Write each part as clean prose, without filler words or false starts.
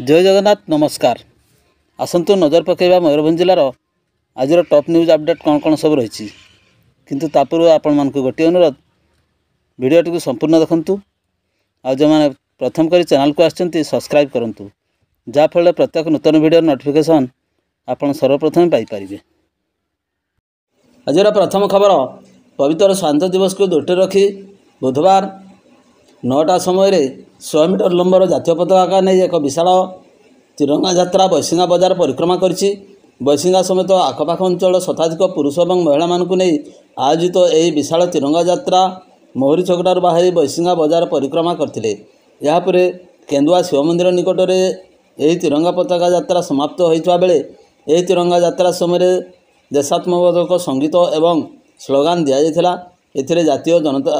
जय जगन्नाथ नमस्कार। आसतु नजर पकेबा मयूरभंज जिलार आज टॉप न्यूज अपडेट कौन कौन सब रही किंतु तापूर्व आपण मानक गोटे अनुरोध वीडियोटी को संपूर्ण देखंतु आ जो मैंने प्रथम करी चैनल को आछंती सब्सक्राइब करंतु जाफल प्रत्येक नूतन वीडियो नोटिफिकेशन आपण सर्वप्रथम पाई परिबे। आज प्रथम खबर पवित्र स्वाधीनता दिवस को दृष्टि रखी बुधवार 9टा समय 100 मीटर लंबर जातीय पताका नहीं एक विशाल तिरंगा यात्रा बैसिंगा बजार परिक्रमा करिछि। बैसिंगा समेत आखपाख अंचल शताधिक पुरुष और महिला मानकु नहीं आयोजित यह विशाल तिरंगा यात्रा मोहरी छकटार बाहरी बैसिंगा बजार परिक्रमा करथिले। यापर केन्दुआ शिव मंदिर निकट में यह तिरंगा पताका यात्रा समाप्त होइतबा बेले यह तिरंगा यात्रा समय देशात्मबोधक संगीत एवं स्लोगान दि जाइथिला। एथिरे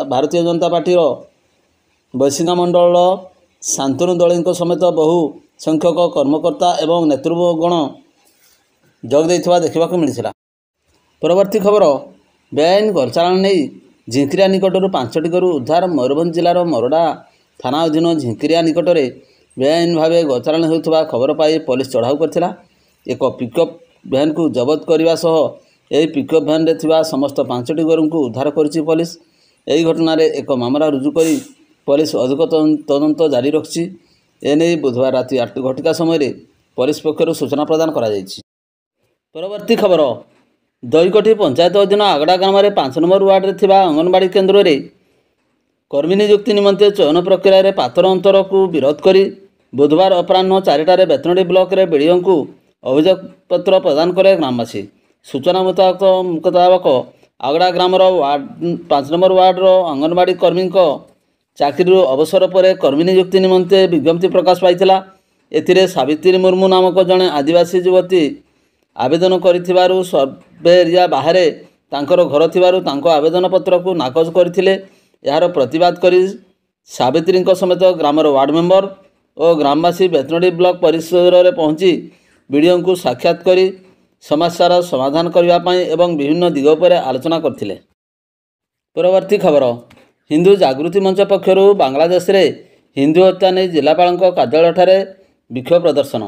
भारतीय जनता पार्टी बैसिंगा मंडल शांतनु दली समेत बहु संख्यक कर्मकर्ता एवं नेतृगण जोग देइथिबा देखा मिलता। परवर्ती खबर बेआईन घर चालाण नहीं झिंकिरिया निकटर 5टी गरु उद्धार। मयूरभंज जिलार मरडा थाना अधीन झिंकिरिया निकट में बेआईन भाव घर चालाण होता खबर पाई पुलिस चढ़ाऊ करथिला। एक पिकअप भैन को जबत करने सह यह पिकअप भैन रे समस्त 5टी गरु को उद्धार करिछि पुलिस। यही घटना एक मामला रुजु करी पुलिस अधिक तदंत जारी रखी। एने बुधवार राति 8 घटिका समय पुलिस पक्षर सूचना प्रदान करा जायछि। परवर्ती खबर दईकोठी पंचायत अधीन आगड़ा ग्राम में 5 नंबर वार्ड में अंगनवाड़ी केन्द्र में कर्मी नियुक्ति निमंते चयन प्रक्रिया पातर अंतर को विरोध करी बुधवार अपराह्न 4टार बेतनडी ब्लॉक रे बीडीओ को अभियोग पत्र प्रदान करे ग्रामवासी। सूचना मुताबक आगड़ा ग्रामर 5 नंबर वार्ड अंगनवाड़ी कर्मी चाकरी अवसर पर कर्मी नियुक्ति निमंते विज्ञप्ति प्रकाश पाइथिला। एथिरे सावित्री मुर्मू नामक जड़े आदिवासी युवती आवेदन करिथिबारु सर्वे एरिया बाहर तांकर घर थिबारु तांको आवेदन पत्र को नाकच करथिले। यार प्रतिवाद करी सावित्री समेत ग्रामर वार्ड मेंबर और ग्रामवासी बेतनडी ब्लॉक परिसर में पहुंची बीडीओ को साक्षात करी समस्यार समाधान करने एवं विभिन्न दिग पर आलोचना करथिले। परवर्ती खबर हिंदू जागृति मंच पक्षर बांग्लादेश रे हिंदू हत्या नहीं जिलापाल कार्यालय विक्षोभ प्रदर्शन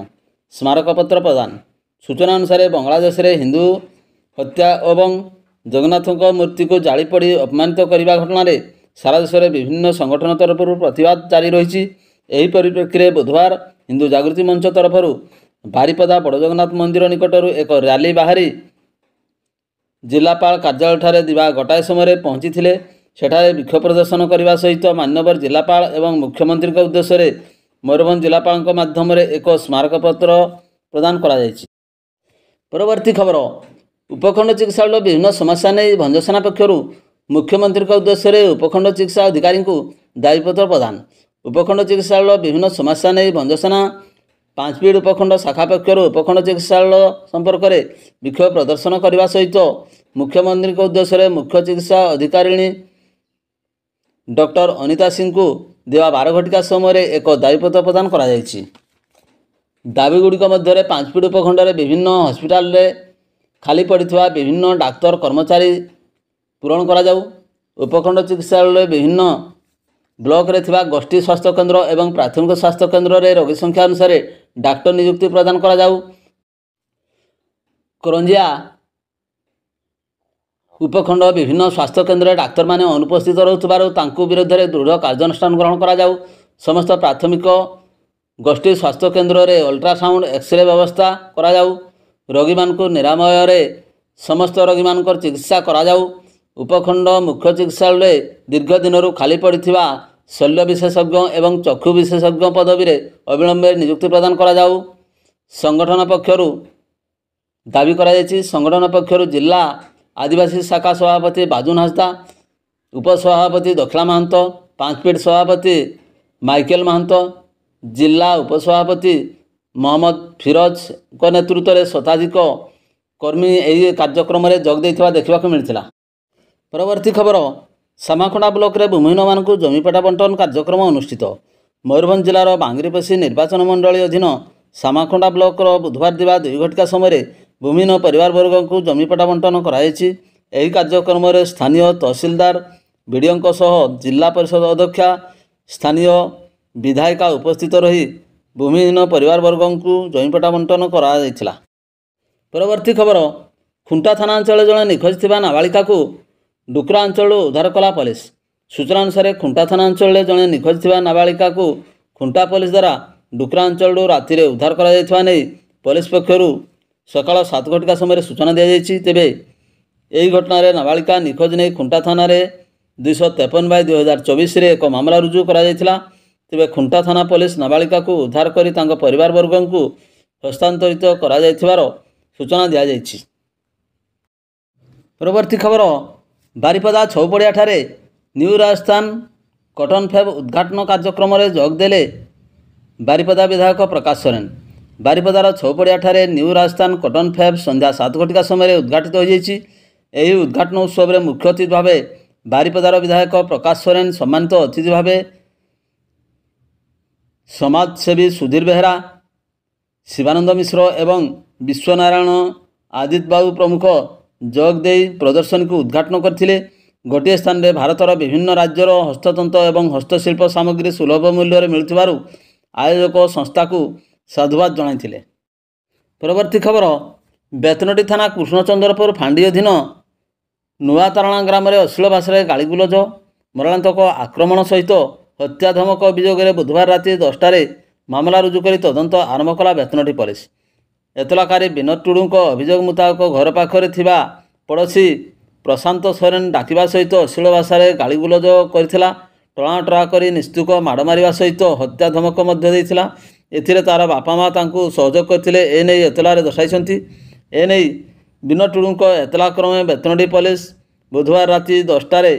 स्मारक पत्र प्रदान। सूचना अनुसार बांग्लादेश रे हिंदू हत्या एवं जगन्नाथ मूर्ति को जाली पड़ी अपमानित करने घटना सारा देश में विभिन्न संगठन तरफ प्रतिवाद जारी रही। यही परिप्रेक्षी में बुधवार हिंदू जागृति मंच तरफ बारीपदा बड़ जगन्नाथ मंदिर निकटर एक रैली बाहरी जिलापाल कार्यालय दिवा गोटाए समय पहुंची थे। सेठारे विक्षोभ प्रदर्शन करने सहित मान्यवर जिलापाल एवं मुख्यमंत्री के उद्देश्य मयूरभंज जिलापाल माध्यम एक स्मारक पत्र प्रदान करा जायछि। परवर्ती खबर उपखंड चिकित्सालय विभिन्न समस्या नहीं भंजसेना पक्षर मुख्यमंत्री के उद्देश्य उपखंड चिकित्सा अधिकारी को दायीपत्र प्रदान। उपखंड चिकित्सालय विभिन्न समस्या नहीं भंजसेना 5 फीट उपखंड शाखा पक्षर उपखंड चिकित्सालय संपर्क में विक्षोभ प्रदर्शन करने सहित मुख्यमंत्री के उद्देश्य मुख्य चिकित्सा अधिकारिणी डॉक्टर अनिता सिंह को देवा 12 घटिका समय एक दायीपत्र प्रदान करा जायछि। दाबीगुड़िक मध्य 5 फीट उपखंड में विभिन्न हस्पिटाल खाली पड़ता विभिन्न डाक्तर कर्मचारी पूरण करा जाऊ। उपखंड चिकित्सालय विभिन्न ब्लॉक रे थिबा गोष्ठी स्वास्थ्य केन्द्र एवं प्राथमिक स्वास्थ्य केन्द्र रे रोगी संख्या अनुसार डाक्तर नियुक्ति प्रदान करा जाऊ। करंजिया उपखंड विभिन्न स्वास्थ्य केन्द्र डाक्तर माने अनुपस्थित रहउतबारु तांकु विरुद्ध में दृढ़ कार्यानुष्ठान ग्रहण करा जाऊ। समस्त प्राथमिक गोष्ठी स्वास्थ्य केन्द्र में अल्ट्रासाउंड एक्सरे व्यवस्था करा जाऊ। रोगी मानकु निरामय रे समस्त रोगी मानकर चिकित्सा करा जाऊ। उपखंड मुख्य चिकित्सालय दीर्घ दिन खाली पड़िथिबा शल्य विशेषज्ञ एवं चक्षु विशेषज्ञ पदवी रे अविलंबे नियुक्ति प्रदान करा जाऊ। संगठन पक्षर दाबी करा जायछि। संगठन पक्षर जिला आदिवासी शाखा सभापति बाजुन हांसदा, उपसभापति दखला महंत, 5 फीट सभापति माइकेल महंत, जिला उपसभापति मोहम्मद फिरोज को नेतृत्व में शताधिक कर्मी यही कार्यक्रम में जोग देइथिबा देखा मिलता। परवर्ती खबर सामाखंडा ब्लॉक रे भूमिहीन मानकु जमीपटा बंटन कार्यक्रम अनुष्ठित। मयूरभंज जिलार बांगरीपसी निर्वाचन मंडली अधीन सामाखंडा ब्लॉक बुधवार दिवा 2 घटिका समय भूमिहीन परिवार वर्ग को जमीपटा बंटन कराई। यही कार्यक्रम में स्थानीय तहसीलदार बीडीओ सह जिला परिषद अध्यक्षा स्थानीय विधायिका उपस्थित रही ଭୂମିହୀନ ପରିବାରବର୍ଗଙ୍କୁ ଜମିପଟା ବଣ୍ଟନ କରାଯାଇଥିଲା। ପରବର୍ତ୍ତୀ ଖବର, ଖୁଣ୍ଟା ଥାନା ଅଞ୍ଚଳରେ ଜଣେ ନିଖୋଜ ଥିବା ନାବାଳିକାକୁ ଡୁକ୍ରା ଅଞ୍ଚଳରୁ ଉଦ୍ଧାର କଲା ପୋଲିସ। ସୂଚନା ଅନୁସାରେ ଖୁଣ୍ଟା ଥାନା ଅଞ୍ଚଳରେ ଜଣେ ନିଖୋଜ ଥିବା ନାବାଳିକାକୁ ଖୁଣ୍ଟା ପୋଲିସ ଦ୍ୱାରା ଡୁକ୍ରା ଅଞ୍ଚଳରୁ ରାତିରେ ଉଦ୍ଧାର କରାଯାଇଥିବା ନେଇ ପୋଲିସ ପକ୍ଷରୁ ସକାଳ 7 ଘଟିକା ସମୟରେ ସୂଚନା ଦିଆଯାଇଛି। ତେବେ ଏହି ଘଟଣାରେ ନାବାଳିକା ନିଖୋଜ ନେଇ ଖୁଣ୍ଟା ଥାନାରେ 253/2024ରେ ଏକ ମାମଲା ରୁଜୁ କରାଯାଇଥିଲା। ତେବେ ଖୁଣ୍ଟା ଥାନା ପୋଲିସ ନାବାଳିକାକୁ ଉଦ୍ଧାର କରି ତାଙ୍କ ପରିବାରବର୍ଗଙ୍କୁ ହସ୍ତାନ୍ତରିତ କରାଯାଇଥିବାର ସୂଚନା ଦିଆଯାଇଛି। ପରବର୍ତ୍ତୀ ଖବର, ବାରିପଦା ଛଉପଡ଼ିଆଠାରେ ନ୍ୟୁ ରାଜସ୍ଥାନ କଟନ ଫ୍ୟାବ ଉଦ୍ଘାଟନ କାର୍ଯ୍ୟକ୍ରମରେ ଯୋଗ ଦେଲେ ବାରିପଦା ବିଧାୟକ ପ୍ରକାଶ ସୋରେନ। ବାରିପଦାର ଛଉପଡ଼ିଆଠାରେ ନ୍ୟୁ ରାଜସ୍ଥାନ କଟନ ଫ୍ୟାବ ସନ୍ଧ୍ୟା 7 ଘଟିକା ସମୟରେ ଉଦ୍ଘାଟିତ ହୋଇଯାଇଛି। ଏହି ଉଦ୍ଘାଟନ ଉତ୍ସବରେ ମୁଖ୍ୟ ଅତିଥି ଭାବେ ବାରିପଦାର ବିଧାୟକ ପ୍ରକାଶ ସୋରେନ, ସମ୍ମାନିତ ଅତିଥି ଭାବେ ସମାଜସେବୀ ସୁଧୀର ବେହେରା, ଶିବାନନ୍ଦ ମିଶ୍ର ଏବଂ ବିଶ୍ୱନାରାୟଣ ଆଦିତ୍ୟବାବୁ ପ୍ରମୁଖ ଯୋଗ ଦେଇ ପ୍ରଦର୍ଶନୀକୁ ଉଦ୍ଘାଟନ କରିଥିଲେ। ଗୋଟିଏ ସ୍ଥାନରେ ଭାରତର ବିଭିନ୍ନ ରାଜ୍ୟର ହସ୍ତତନ୍ତ ଏବଂ ହସ୍ତଶିଳ୍ପ ସାମଗ୍ରୀ ସୁଲଭ ମୂଲ୍ୟରେ ମିଳୁଥିବାରୁ ଆୟୋଜକ ସଂସ୍ଥାକୁ ସାଧୁବାଦ ଜଣାଇଥିଲେ। ପରବର୍ତ୍ତୀ ଖବର, ବେତନଟୀ ଥାନା କୃଷ୍ଣଚନ୍ଦ୍ରପୁର ଫାଣ୍ଡି ଅଧୀନ ନୂଆତାରଣା ଗ୍ରାମରେ ଅଶ୍ଳୀଳ ଭାଷାରେ ଗାଳିଗୁଲଜ, ମରଣାନ୍ତକ ଆକ୍ରମଣ ସହିତ ହତ୍ୟା ଧମକ ଅଭିଯୋଗରେ ବୁଧବାର ରାତି 10ଟାରେ ମାମଲା ରୁଜୁ କରି ତଦନ୍ତ ଆରମ୍ଭ କଲା ବେତନଟୀ ପୋଲିସ। ଏତଲାକାରୀ ବିନୋଦ ଟୁଡୁଙ୍କ ଅଭିଯୋଗ ମୁତାବକ ଘର ପାଖରେ ଥିବା ପଡ଼ୋଶୀ ପ୍ରଶାନ୍ତ ସୋରେନ ଡାକିବା ସହିତ ଅଶ୍ଳୀଳ ଭାଷାରେ ଗାଳିଗୁଲଜ କରିଥିଲା। ଟଣାଟଣା କରି ନିସ୍ତୁକ ମାଡ଼ ମାରିବା ସହିତ ହତ୍ୟା ଧମକ ମଧ୍ୟ ଦେଇଥିଲା। ଏଥିରେ ତା'ର ବାପା ମା ତାଙ୍କୁ ସହଯୋଗ କରିଥିଲେ, ଏନେଇ ଏତଲାରେ ଦର୍ଶାଇଛନ୍ତି। ଏନେଇ ବିନୋଦ ଟୁଡୁଙ୍କ ଏତଲା କ୍ରମେ ବେତନଟୀ ପୋଲିସ ବୁଧବାର ରାତି 10ଟାରେ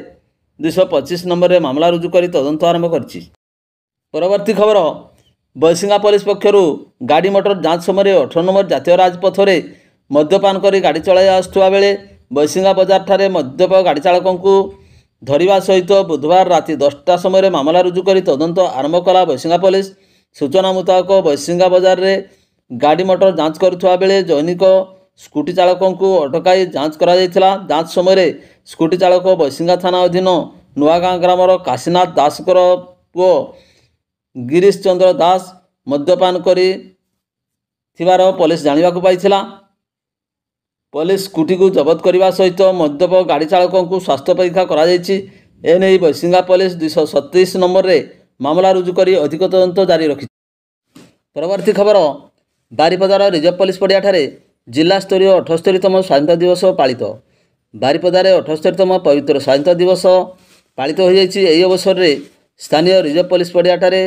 225 ନମ୍ବରରେ ମାମଲା ରୁଜୁ କରି ତଦନ୍ତ ଆରମ୍ଭ କରିଛି। ପରବର୍ତ୍ତୀ ଖବର, ବୈଶିଙ୍ଗା ପୋଲିସ ପକ୍ଷରୁ ଗାଡ଼ି ମଟର ଯାଞ୍ଚ ସମୟରେ 18 ନମ୍ବର ଜାତୀୟ ରାଜପଥରେ ମଦ୍ୟପାନ କରି ଗାଡ଼ି ଚଳାଇ ଆସୁଥିବା ବେଳେ ବୈଶିଙ୍ଗା ବଜାରଠାରେ ମଦ୍ୟପ ଗାଡ଼ି ଚାଳକଙ୍କୁ ଧରିବା ସହିତ ବୁଧବାର ରାତି 10ଟା ସମୟରେ ମାମଲା ରୁଜୁ କରି ତଦନ୍ତ ଆରମ୍ଭ କଲା ବୈଶିଙ୍ଗା ପୋଲିସ। ସୂଚନା ମୁତାବକ ବୈଶିଙ୍ଗା ବଜାରରେ ଗାଡ଼ି ମଟର ଯାଞ୍ଚ କରୁଥିବା ବେଳେ ଜୈନିକ ସ୍କୁଟି ଚାଳକଙ୍କୁ ଅଟକାଇ ଯାଞ୍ଚ କରାଯାଇଥିଲା। ଯାଞ୍ଚ ସମୟରେ ସ୍କୁଟି ଚାଳକ ବୈଶିଙ୍ଗା ଥାନା ଅଧୀନ ନୂଆଗାଁ ଗ୍ରାମର କାଶୀନାଥ ଦାସଙ୍କର ପୁଅ ଗିରୀଶ ଚନ୍ଦ୍ର ଦାସ ମଦ୍ୟପାନ କରି ଥିବାର ପୋଲିସ ଜାଣିବାକୁ ପାଇଥିଲା। ପୋଲିସ ସ୍କୁଟିକୁ ଜବତ କରିବା ସହିତ ମଦ୍ୟପ ଗାଡ଼ି ଚାଳକଙ୍କୁ ସ୍ୱାସ୍ଥ୍ୟ ପରୀକ୍ଷା କରାଯାଇଛି। ଏନେଇ ବୈଶିଙ୍ଗା ପୋଲିସ 237 ନମ୍ବରରେ ମାମଲା ରୁଜୁ କରି ଅଧିକ ତଦନ୍ତ ଜାରି ରଖିଛି। ପରବର୍ତ୍ତୀ ଖବର, ବାରିପଦାର ରିଜର୍ଭ ପୋଲିସ ପଡ଼ିଆଠାରେ ଜିଲ୍ଲାସ୍ତରୀୟ 78ତମ ସ୍ୱାଧୀନତା ଦିବସ ପାଳିତ। ବାରିପଦାରେ 78ତମ ପବିତ୍ର ସ୍ୱାଧୀନତା ଦିବସ ପାଳିତ ହୋଇଯାଇଛି। ଏହି ଅବସରରେ ସ୍ଥାନୀୟ ରିଜର୍ଭ ପୋଲିସ ପଡ଼ିଆଠାରେ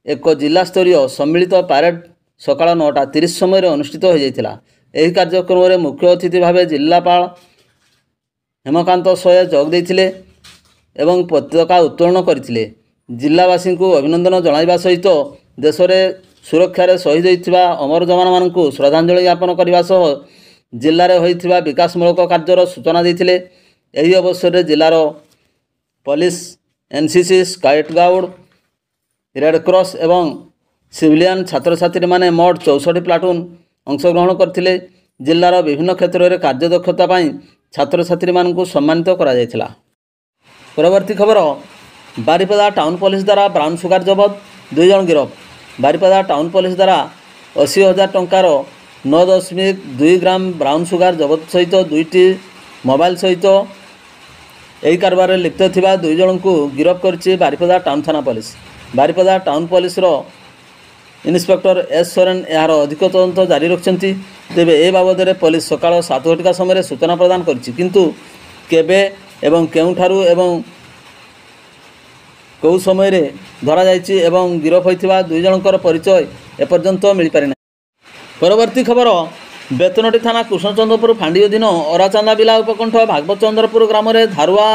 ଏକ ଜିଲ୍ଲାସ୍ତରୀୟ ସମ୍ମିଳିତ ପ୍ୟାରେଡ୍ ସକାଳ 9:30 ସମୟରେ ଅନୁଷ୍ଠିତ ହୋଇଯାଇଥିଲା। ଏହି କାର୍ଯ୍ୟକ୍ରମରେ ମୁଖ୍ୟ ଅତିଥି ଭାବେ ଜିଲ୍ଲାପାଳ ହେମକାନ୍ତ ସୋୟ ଯୋଗ ଦେଇଥିଲେ ଏବଂ ପତାକା ଉତ୍ତୋଳନ କରିଥିଲେ। ଜିଲ୍ଲାବାସୀଙ୍କୁ ଅଭିନନ୍ଦନ ଜଣାଇବା ସହିତ ଦେଶରେ ସୁରକ୍ଷାରେ ଶହୀଦ ହୋଇଥିବା ଅମର ଯବାନମାନଙ୍କୁ ଶ୍ରଦ୍ଧାଞ୍ଜଳି ଜ୍ଞାପନ କରିବା ସହ ଜିଲ୍ଲାରେ ହୋଇଥିବା ବିକାଶମୂଳକ କାର୍ଯ୍ୟର ସୂଚନା ଦେଇଥିଲେ। ଏହି ଅବସରରେ ଜିଲ୍ଲାର police, NCC, scout guide, red cross ଏବଂ ସିଭିଲିଆନ୍ ଛାତ୍ରଛାତ୍ରୀମାନେ ମୋଟ 64 ପ୍ଲାଟୁନ୍ ଅଂଶଗ୍ରହଣ କରିଥିଲେ। ଜିଲ୍ଲାର ବିଭିନ୍ନ କ୍ଷେତ୍ରରେ କାର୍ଯ୍ୟଦକ୍ଷତା ପାଇଁ ଛାତ୍ରଛାତ୍ରୀମାନଙ୍କୁ ସମ୍ମାନିତ କରାଯାଇଥିଲା। ପରବର୍ତ୍ତୀ ଖବର, ବାରିପଦା ଟାଉନ ପୋଲିସ ଦ୍ୱାରା ବ୍ରାଉନ୍ ସୁଗାର ଜବତ, 2 ଜଣ ଗିରଫ। ବାରିପଦା ଟାଉନ ପୋଲିସ ଦ୍ୱାରା 80,000 ଟଙ୍କାର 9.2 ଗ୍ରାମ ବ୍ରାଉନ୍ ସୁଗାର ଜବତ ସହିତ 2ଟି ମୋବାଇଲ ସହିତ ଏହି କାରବାରରେ ଲିପ୍ତ ଥିବା 2 ଜଣଙ୍କୁ ଗିରଫ କରିଛି ବାରିପଦା ଟାଉନ ଥାନା ପୋଲିସ। ବାରିପଦା ଟାଉନ ପୋଲିସର ଇନ୍ସପେକ୍ଟର ଏସ୍ ସୋରେନ ଏହାର ଅଧିକ ତଦନ୍ତ ଜାରି ରଖିଛନ୍ତି। ତେବେ ଏ ବାବଦରେ ପୋଲିସ ସକାଳ 7 ଘଟିକା ସମୟରେ ସୂଚନା ପ୍ରଦାନ କରିଛି, କିନ୍ତୁ କେବେ ଏବଂ କେଉଁଠାରୁ ଏବଂ କେଉଁ ସମୟରେ ଧରାଯାଇଛି ଏବଂ ଗିରଫ ହୋଇଥିବା 2 ଜଣଙ୍କର ପରିଚୟ ଏପର୍ଯ୍ୟନ୍ତ ମିଳିପାରିନାହିଁ। ପରବର୍ତ୍ତୀ ଖବର, ବେତନଟୀ ଥାନା କୃଷ୍ଣଚନ୍ଦ୍ରପୁର ଫାଣ୍ଡି ଅଧୀନ ଅରାଚାନ୍ଦାବିଲା ଉପକଣ୍ଠ ଭାଗବତଚନ୍ଦ୍ରପୁର ଗ୍ରାମରେ ଧାରୁଆ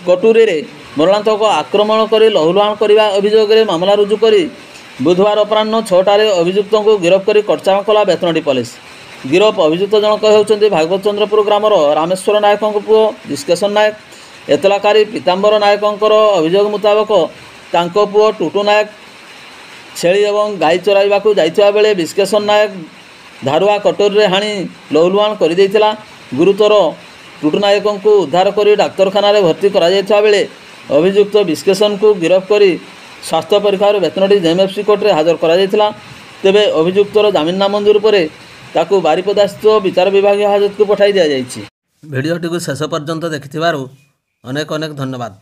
କଟୁରୀରେ ମରଣାନ୍ତକ ଆକ୍ରମଣ କରି ଲହୁଲୁହାଣ କରିବା ଅଭିଯୋଗରେ ମାମଲା ରୁଜୁ କରି ବୁଧବାର ଅପରାହ୍ନ 6ଟାରେ ଅଭିଯୁକ୍ତଙ୍କୁ ଗିରଫ କରି କଟଚାରଣ କଲା ବେତନଟୀ ପୋଲିସ। ଗିରଫ ଅଭିଯୁକ୍ତ ଜଣକ ହେଉଛନ୍ତି ଭାଗବତଚନ୍ଦ୍ରପୁର ଗ୍ରାମର ରାମେଶ୍ୱର ନାୟକଙ୍କ ପୁଅ ବିଶ୍କେଶ୍ୱର ନାୟକ। ଏତଲାକାରୀ ପୀତାମ୍ବର ନାୟକଙ୍କର ଅଭିଯୋଗ ମୁତାବକ ତାଙ୍କ ପୁଅ ଟୁଟୁ ନାୟକ ଛେଳି ଏବଂ ଗାଈ ଚରାଇବାକୁ ଯାଇଥିବା ବେଳେ ବିଶ୍କେଶ୍ୱର ନାୟକ ଧାରୁଆ କଟୁରୀରେ ହାଣି ଲହୁଲୁହାଣ କରିଦେଇଥିଲା। ଗୁରୁତର ଟୁଟୁ ନାୟକଙ୍କୁ ଉଦ୍ଧାର କରି ଡାକ୍ତରଖାନାରେ ଭର୍ତ୍ତି କରାଯାଇଥିବା ବେଳେ ଅଭିଯୁକ୍ତ ବିଶ୍କେଶ୍ୱରଙ୍କୁ ଗିରଫ କରି स्वास्थ्य परीक्षार बेतनटी जेएमएफसी कोर्टे हाजर करा तेबे अभियुक्तर जमीन नामंजूर पर ताकू बारिपदा स्थित विचार विभाग हाजत को पठाई दि जाइए। भिडियोटी को शेष पर्यंत देखि अनेक अनेक धन्यवाद।